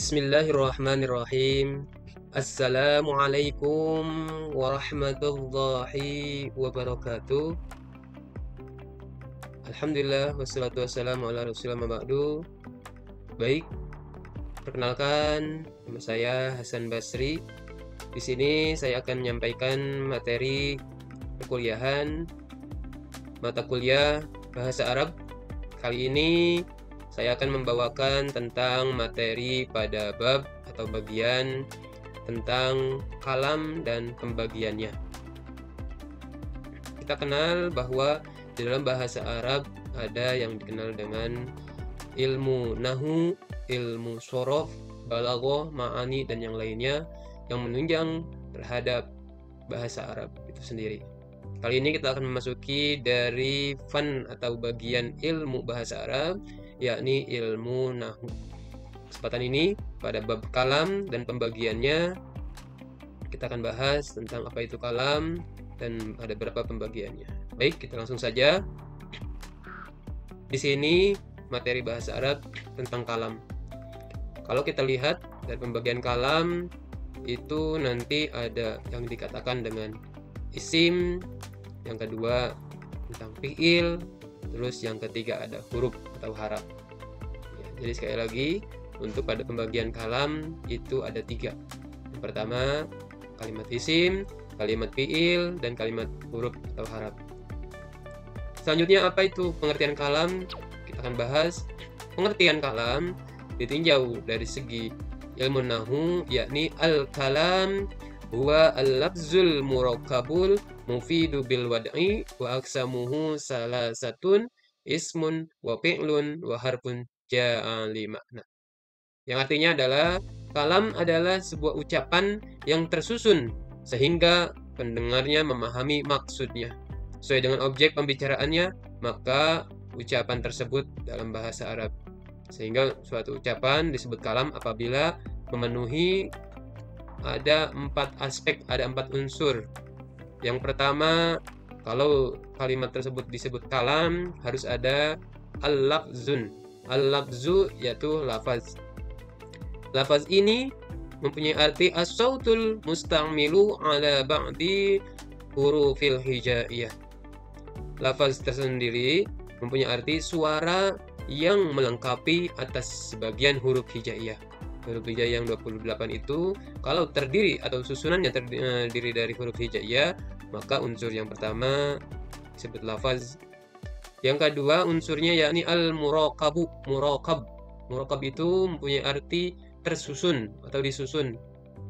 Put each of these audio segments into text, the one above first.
Bismillahirrahmanirrahim. Assalamualaikum warahmatullahi wabarakatuh. Alhamdulillah wassalatu wassalamu ala rasulillah ma ba'du. Baik, perkenalkan nama saya Hasan Basri. Di sini saya akan menyampaikan materi perkuliahan mata kuliah Bahasa Arab. Kali ini saya akan membawakan tentang materi pada bab atau bagian tentang kalam dan pembagiannya. Kita kenal bahwa di dalam bahasa Arab ada yang dikenal dengan ilmu nahu, ilmu shorof, balaghah, ma'ani, dan yang lainnya yang menunjang terhadap bahasa Arab itu sendiri. Kali ini kita akan memasuki dari fan atau bagian ilmu bahasa Arab, yakni ilmu nahu. Kesempatan ini pada bab kalam dan pembagiannya kita akan bahas tentang apa itu kalam dan ada berapa pembagiannya. Baik, kita langsung saja. Di sini materi bahasa Arab tentang kalam. Kalau kita lihat dari pembagian kalam itu nanti ada yang dikatakan dengan isim, yang kedua tentang fi'il, terus yang ketiga ada huruf atau haraf. Ya, jadi sekali lagi untuk pada pembagian kalam itu ada 3. Yang pertama kalimat isim, kalimat fi'il, dan kalimat huruf atau haraf. Selanjutnya apa itu pengertian kalam? Kita akan bahas pengertian kalam ditinjau dari segi ilmu nahu, yakni al-kalam huwa al-lafzul murakkabul mufidu bil wad'i wa aksamuhu salasatun ismun wa fi'lun wa harfun ja'a li makna. Yang artinya adalah kalam adalah sebuah ucapan yang tersusun sehingga pendengarnya memahami maksudnya. Sesuai dengan objek pembicaraannya, maka ucapan tersebut dalam bahasa Arab. Sehingga suatu ucapan disebut kalam apabila memenuhi ada 4 aspek, ada 4 unsur. Yang pertama, kalau kalimat tersebut disebut kalam, harus ada al-lafzun. Al-lafzu yaitu lafaz. Lafaz ini mempunyai arti as-sautul musta'milu ala ba'di hurufil hijaiyah. Lafaz tersendiri mempunyai arti suara yang melengkapi atas sebagian huruf hijaiyah. Huruf hijaiyah yang 28 itu kalau terdiri atau susunannya terdiri dari huruf hijaiyah, maka unsur yang pertama disebut lafaz. Yang kedua unsurnya yakni al-murakabu. Murakab itu mempunyai arti tersusun atau disusun.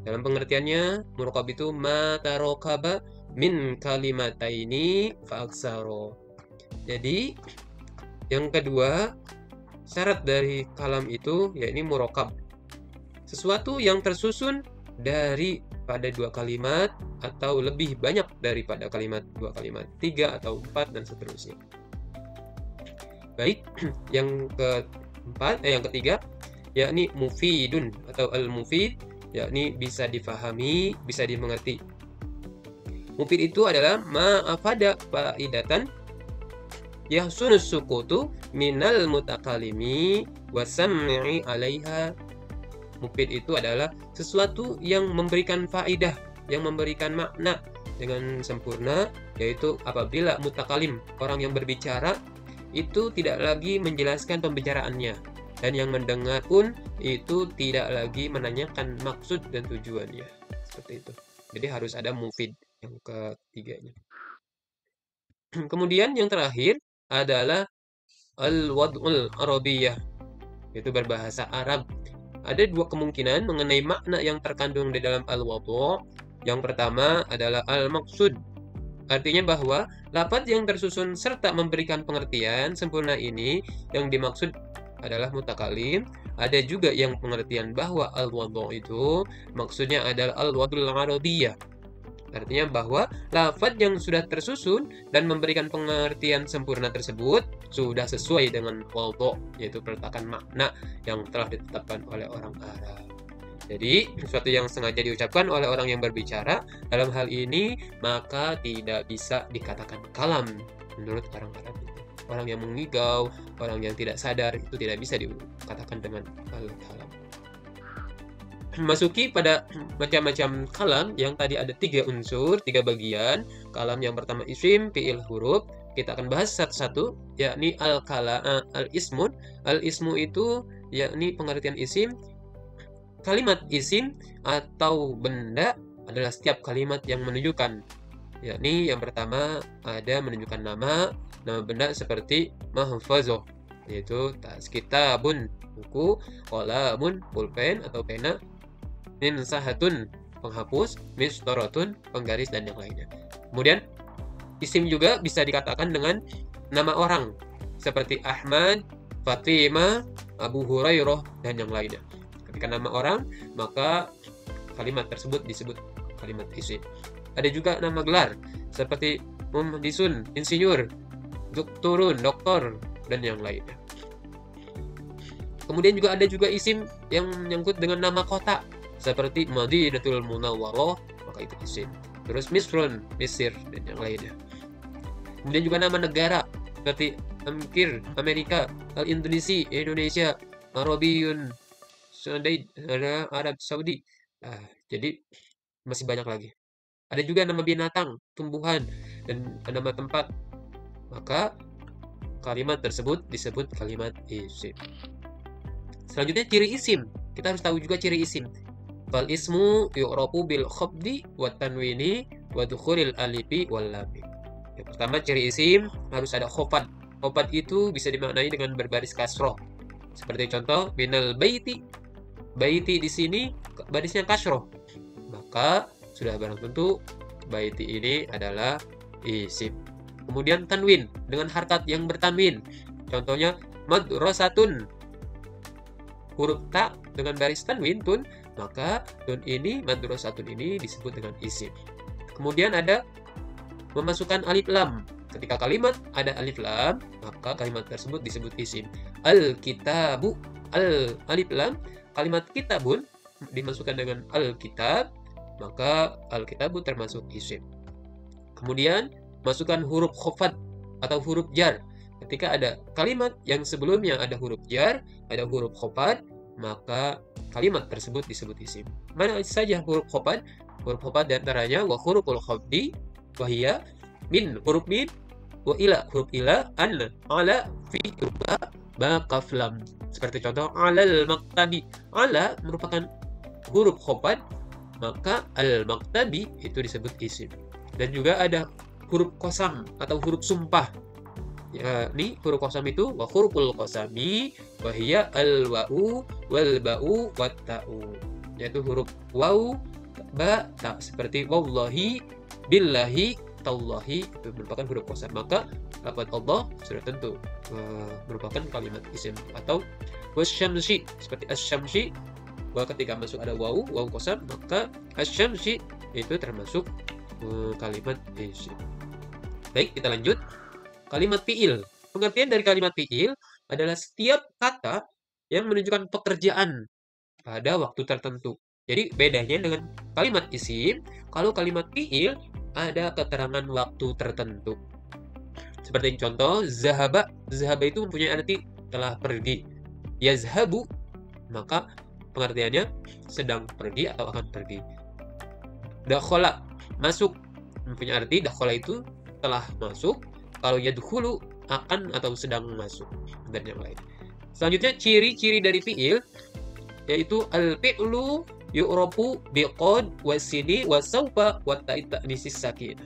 Dalam pengertiannya, murakab itu ma tarakaba min kalimataini fa aksaro. Jadi yang kedua syarat dari kalam itu yakni murakab. Sesuatu yang tersusun daripada 2 kalimat atau lebih banyak daripada 2 kalimat, 3 atau 4 dan seterusnya. Baik, yang ketiga yakni mufidun atau al-mufid, yakni bisa difahami, bisa dimengerti. Mufid itu adalah ma'afada faidatan yahsunus sukutu minal mutakalimi wasam'i alaiha. Mufid itu adalah sesuatu yang memberikan faidah, yang memberikan makna dengan sempurna, yaitu apabila mutakalim, orang yang berbicara, itu tidak lagi menjelaskan pembicaraannya, dan yang mendengar pun itu tidak lagi menanyakan maksud dan tujuannya. Seperti itu. Jadi harus ada mufid yang ketiganya. Kemudian yang terakhir adalah al-wad'ul arabiyyah, yaitu berbahasa Arab. Ada 2 kemungkinan mengenai makna yang terkandung di dalam al-wad'u. Yang pertama adalah al-maksud. Artinya bahwa lafaz yang tersusun serta memberikan pengertian sempurna ini yang dimaksud adalah mutakalim. Ada juga yang pengertian bahwa al-wad'u itu maksudnya adalah al-wad'ul arabiyyah. Artinya bahwa lafaz yang sudah tersusun dan memberikan pengertian sempurna tersebut sudah sesuai dengan wad'u, yaitu peletakan makna yang telah ditetapkan oleh orang Arab. Jadi, sesuatu yang sengaja diucapkan oleh orang yang berbicara dalam hal ini maka tidak bisa dikatakan kalam menurut orang Arab. Orang yang mengigau, orang yang tidak sadar itu tidak bisa dikatakan dengan al-kalam. masuki pada macam-macam kalam yang tadi ada 3 unsur, 3 bagian. Kalam yang pertama isim, fiil, huruf. Kita akan bahas satu-satu, yakni al-ismun. Al-ismu itu yakni pengertian isim. Kalimat isim atau benda adalah setiap kalimat yang menunjukkan, yakni yang pertama ada menunjukkan nama benda seperti mahfazah, yaitu tas, kitabun, buku, qalamun, pulpen atau pena, minsahatun, penghapus, mistoratun, penggaris, dan yang lainnya. Kemudian isim juga bisa dikatakan dengan nama orang seperti Ahmad, Fatimah, Abu Hurairah, dan yang lainnya. Ketika nama orang, maka kalimat tersebut disebut kalimat isim. Ada juga nama gelar seperti muhdisun, insinyur, doktorun, doktor, dan yang lainnya. Kemudian juga ada juga isim yang menyangkut dengan nama kota seperti Madinatul Munawwarah, maka itu isim. Terus Misrun, Mesir, dan yang lainnya. Kemudian juga nama negara seperti Amkir, Amerika, Al-Indonesia, Indonesia, Arabiyun, Arab Saudi. Jadi masih banyak lagi. Ada juga nama binatang, tumbuhan, dan nama tempat. Maka kalimat tersebut disebut kalimat isim. Selanjutnya ciri isim. Kita harus tahu juga ciri isim. Fal ismu yu'rafu bil khafdi wa tanwini wa dukhulil alifi wal lam. Yang pertama, ciri isim harus ada khofad. Khofad itu bisa dimaknai dengan berbaris kasroh. Seperti contoh, minal baiti. Baiti di sini barisnya kasroh. Maka sudah barang tentu baiti ini adalah isim. Kemudian tanwin dengan harkat yang bertanwin. Contohnya madrasatun. Huruf ta dengan baris tanwin tun, maka tun ini, madrasatun ini disebut dengan isim. Kemudian ada memasukkan alif lam. Ketika kalimat ada alif lam, maka kalimat tersebut disebut isim. Al-kitabu, alif lam, kalimat kitabun dimasukkan dengan al-kitab, maka al-kitabu termasuk isim. Kemudian masukkan huruf khafad atau huruf jar. Ketika ada kalimat yang sebelumnya ada huruf jar, ada huruf khafad, maka kalimat tersebut disebut isim. Mana saja huruf khafad? Huruf khafad diantaranya wa huruful khafdi, wahia, min, huruf min, wa ila, huruf ila, an, ala, fi, ba, kaf, lam. Seperti contoh, alal maktabi. Ala merupakan huruf khafad, maka al-maktabi itu disebut isim. Dan juga ada huruf qasam atau huruf sumpah. Ini huruf qasam itu wa huruful qasami wa hiya al-wa'u wal ba'u wat ta'u. Yaitu huruf waw, ba, ta, seperti wallahi, billahi, tallahi, itu merupakan huruf qasam. Maka lafaz Allah sudah tentu merupakan kalimat isim. Atau wasyamsi, seperti asyamsi, bahwa ketika masuk ada waw qasam, maka asyamsi itu termasuk kalimat isim. Baik, kita lanjut. Kalimat fi'il. Pengertian dari kalimat fi'il adalah setiap kata yang menunjukkan pekerjaan pada waktu tertentu. Jadi bedanya dengan kalimat isim, kalau kalimat fi'il ada keterangan waktu tertentu. Seperti contoh, zahaba. Zahaba itu mempunyai arti telah pergi. Yazhabu, maka pengertiannya sedang pergi atau akan pergi. Dakhala, masuk, mempunyai arti dakhala itu telah masuk. Kalau yadkhulu, akan atau sedang masuk, dan yang lain. Selanjutnya ciri-ciri dari fi'il yaitu al-fi'lu yu'rafu biqad wasini wasaufa wa ta'nisis sakin.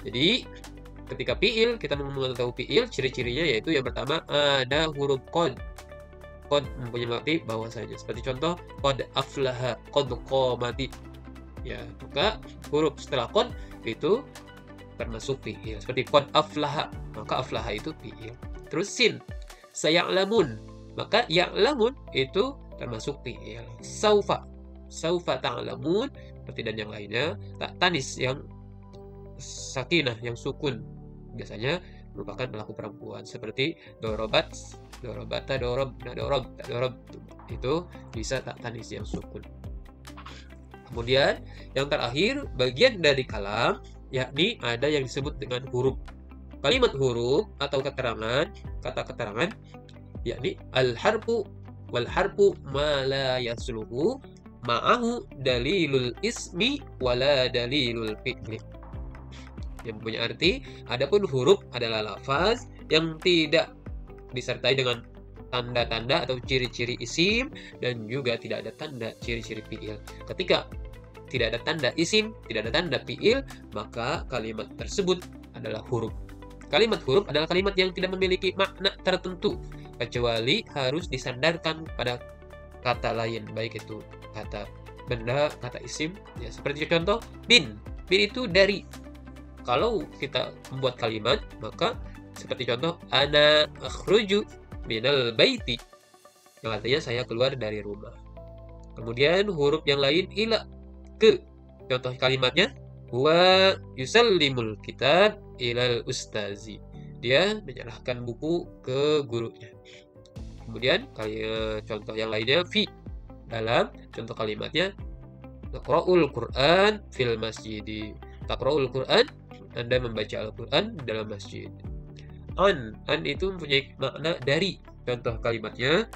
Jadi ketika fi'il, kita mengetahui fi'il, ciri-cirinya yaitu yang pertama ada huruf qad. Qad mempunyai arti bahwasanya. Seperti contoh qad aflaha, qad qamati. Ya, maka huruf setelah qad itu termasuk fi'il. Seperti qad aflaha, maka aflaha itu fi'il. Terus sin, saya'lamun, maka ya'lamun itu termasuk fi'il. Saufa, saufa ta'lamun, seperti dan yang lainnya. Tanis yang sakinah, yang sukun, biasanya merupakan pelaku perempuan. Seperti dorobat, dorobata, dorobna, dorob, itu bisa tanis yang sukun. Kemudian yang terakhir, bagian dari kalam, yakni ada yang disebut dengan huruf. Kalimat huruf atau keterangan, kata keterangan, yakni al-harfu wal harfu ma la yasluhu ma'ahu dalilul ismi wala dalilul fi'li. Yang punya arti, adapun huruf adalah lafaz yang tidak disertai dengan tanda-tanda atau ciri-ciri isim dan juga tidak ada tanda ciri-ciri fi'il. Ketika tidak ada tanda isim, tidak ada tanda fi'il, maka kalimat tersebut adalah huruf. Kalimat huruf adalah kalimat yang tidak memiliki makna tertentu, kecuali harus disandarkan pada kata lain, baik itu kata benda, kata isim, ya seperti contoh bin. Bin itu dari. Kalau kita membuat kalimat, maka seperti contoh ana akhruju minal baiti, yang artinya saya keluar dari rumah. Kemudian huruf yang lain ila, ke. Contoh kalimatnya wa yusallimul kitab ilal ustazi. Dia menyerahkan buku ke gurunya. Kemudian contoh yang lainnya fi, dalam contoh kalimatnya taqra'ul Qur'an fil masjid. Taqra'ul Qur'an, Anda membaca Al-Qur'an dalam masjid. An itu mempunyai makna dari. Contoh kalimatnya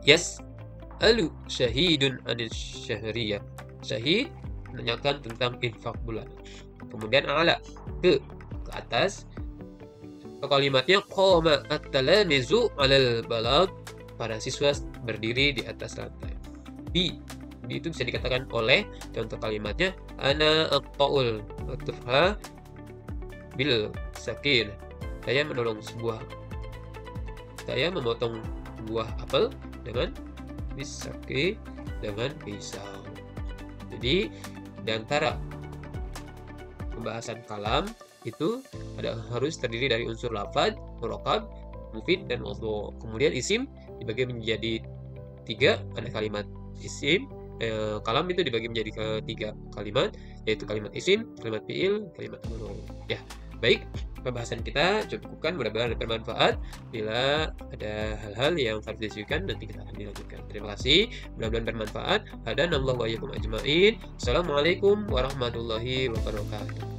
yas'alu syahidun anil syahriyah. Syahid menanyakan tentang infak bulan. Kemudian ala, ke atas. Kalimatnya qama at-talamizu 'alal balad, para siswa berdiri di atas lantai. Bi itu bisa dikatakan oleh. Contoh kalimatnya ana aqtaul tufha bil sakin. Saya memotong buah apel dengan bisaki, dengan pisau. Jadi di antara pembahasan kalam itu harus terdiri dari unsur lafaz, murokab, mufid, dan mawdu'. Kemudian isim dibagi menjadi 3, ada kalimat isim. Kalam itu dibagi menjadi 3 kalimat, yaitu kalimat isim, kalimat fi'il, kalimat mawdu'. Ya, baik, pembahasan kita cukupkan, mudah-mudahan bermanfaat. Bila ada hal-hal yang harus disisipkan, nanti kita akan dilanjutkan. Terima kasih, mudah-mudahan bermanfaat. Hadanallahu wa iyyakum ajma'in. Assalamualaikum warahmatullahi wabarakatuh.